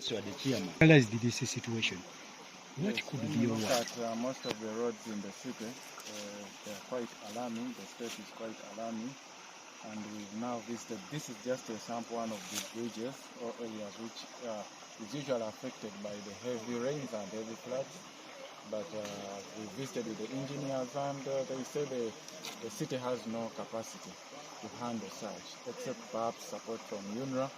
So the chairman realized this situation. What could be your work? Most of the roads in the city, they are quite alarming. The state is quite alarming. And we've now visited, this is just a sample one of these bridges or areas which is usually affected by the heavy rains and heavy floods. But we visited with the engineers and they say the city has no capacity to handle such, except perhaps support from UNRWA.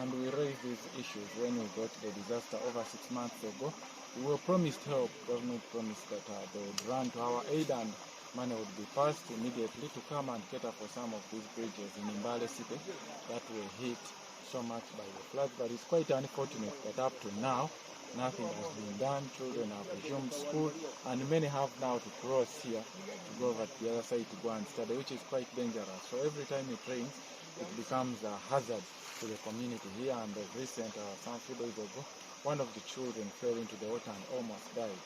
And we raised these issues when we got the disaster over 6 months ago. We were promised help. Government promised that they would run to our aid and money would be passed immediately to come and cater for some of these bridges in Mbale City that were hit so much by the floods. But it's quite unfortunate that up to now, nothing has been done. Children have resumed school, and many have now to cross here to go over to the other side to go and study, which is quite dangerous. So every time it rains, it becomes a hazard to the community here. And recent, some few days ago, one of the children fell into the water and almost died.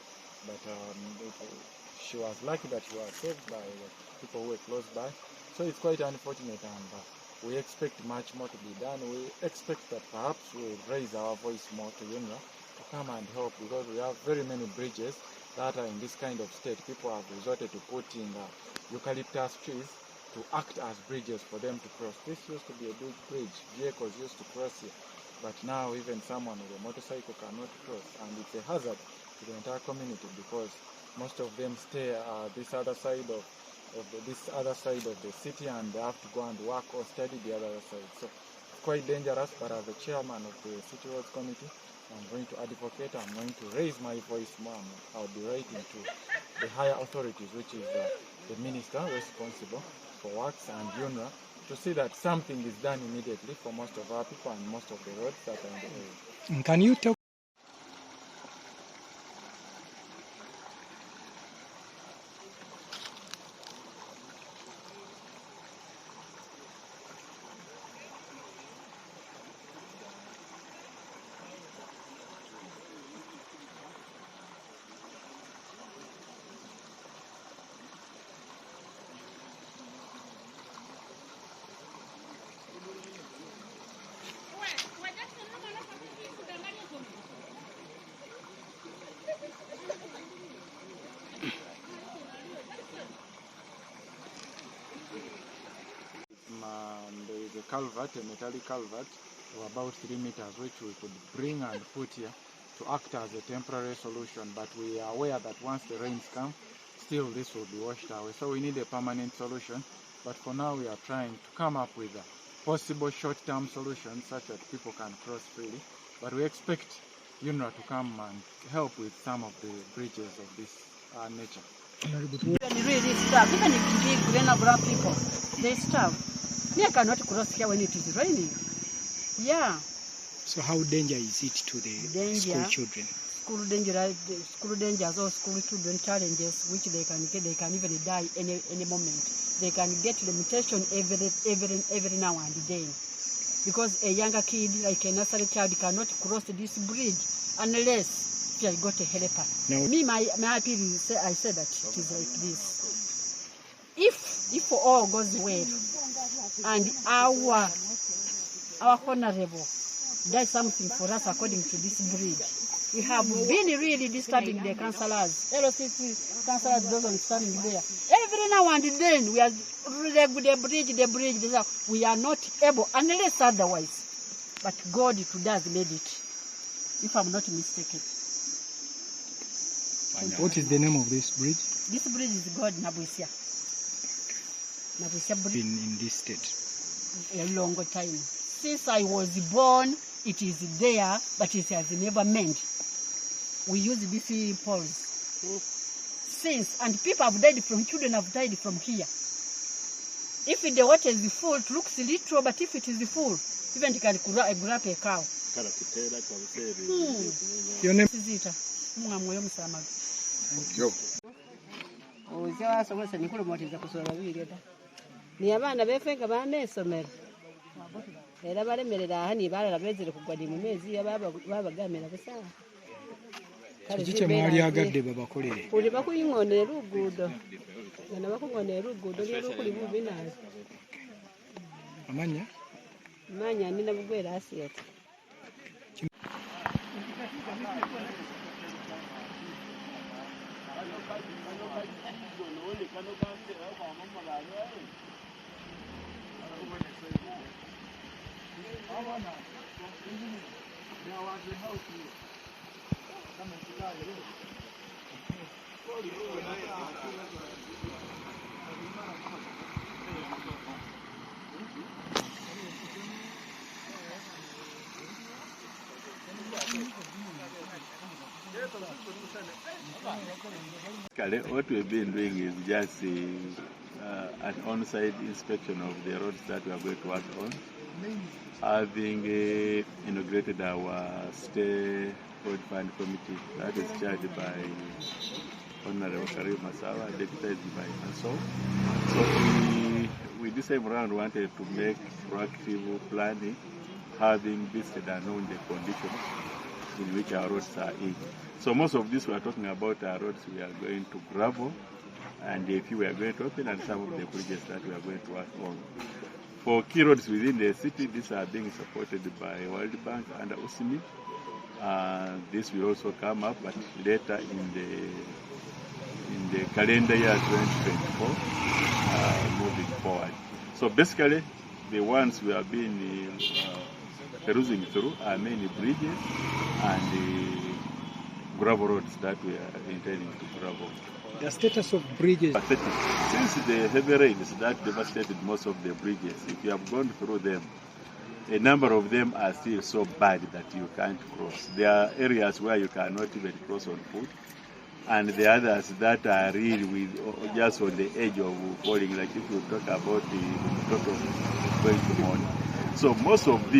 But she was lucky that she was saved by people who were close by. So it's quite unfortunate, and we expect much more to be done. We expect that perhaps we'll raise our voice more to UNRWA to come and help, because we have very many bridges that are in this kind of state. People have resorted to putting eucalyptus trees to act as bridges for them to cross. This used to be a big bridge. Vehicles used to cross here. But now even someone with a motorcycle cannot cross, and it's a hazard to the entire community because most of them stay this other side of the city, and they have to go and work or study the other side. So it's quite dangerous. But as the chairman of the City Roads Committee, I'm going to advocate. I'm going to raise my voice more. I'll be writing to the higher authorities, which is the minister responsible for works and UNRWA, to see that something is done immediately for most of our people and most of the roads that are in the area. Can you talk? There is a culvert, a metallic culvert, of about 3 meters, which we could bring and put here to act as a temporary solution. But we are aware that once the rains come, still this will be washed away. So we need a permanent solution. But for now, we are trying to come up with a possible short-term solution such that people can cross freely. But we expect UNRWA to come and help with some of the bridges of this nature. Really starve. Even if big brown people, they starve. They cannot cross here when it is raining. Yeah. So how dangerous is it to the school children? School dangers or school children challenges which they can get. They can even die any moment. They can get limitation every now and then, because a younger kid, like a nursery child, cannot cross this bridge unless she has got a helper. Now, me, my appeal is, I said that it is like this. If all goes well, and our honorable does something for us according to this bridge, we have been really disturbing the councillors. LCC councillors doesn't standing there. Every now and then we are the bridge. We are not able unless otherwise. But God does made it, if I'm not mistaken. What is the name of this bridge? This bridge is called Nabwisha. Nabwisha bridge. In this state? A long time. Since I was born, it is there, but it has never mended. We use BC poles since, and people have died from, children have died from here. If the water is full, it looks little, but if it is full, even it can grab a cow. Your name? Ni abana befenga banesomera era balemerera hani balala bezere kugwadi mu mezi babagamira busa Kiche mwali agadde babakolere kuli bakuyingone lugudo ngana bakungone lugudo lyo kuli bubi nazo amanya nina bugwera asiyata What we've been doing is just an on-site inspection of the roads that we are going to work on, having inaugurated our state road fund committee that is chaired by Honorable Karim Masaba, deputized by myself. So we this time around wanted to make proactive planning, having visited and known the conditions in which our roads are in. So most of this we are talking about our roads we are going to gravel, and a few we are going to open, and some of the bridges that we are going to work on. For key roads within the city, these are being supported by World Bank and Busima. This will also come up, but later in the calendar year 2024, moving forward. So basically, the ones we have been perusing through are mainly bridges and the gravel roads that we are intending to gravel. The status of bridges. Pathetic. Since the heavy rains that devastated most of the bridges, if you have gone through them, a number of them are still so bad that you can't cross. There are areas where you cannot even cross on foot, and the others that are really with just on the edge of falling, like if you talk about the Mutoto going to morning. So most of these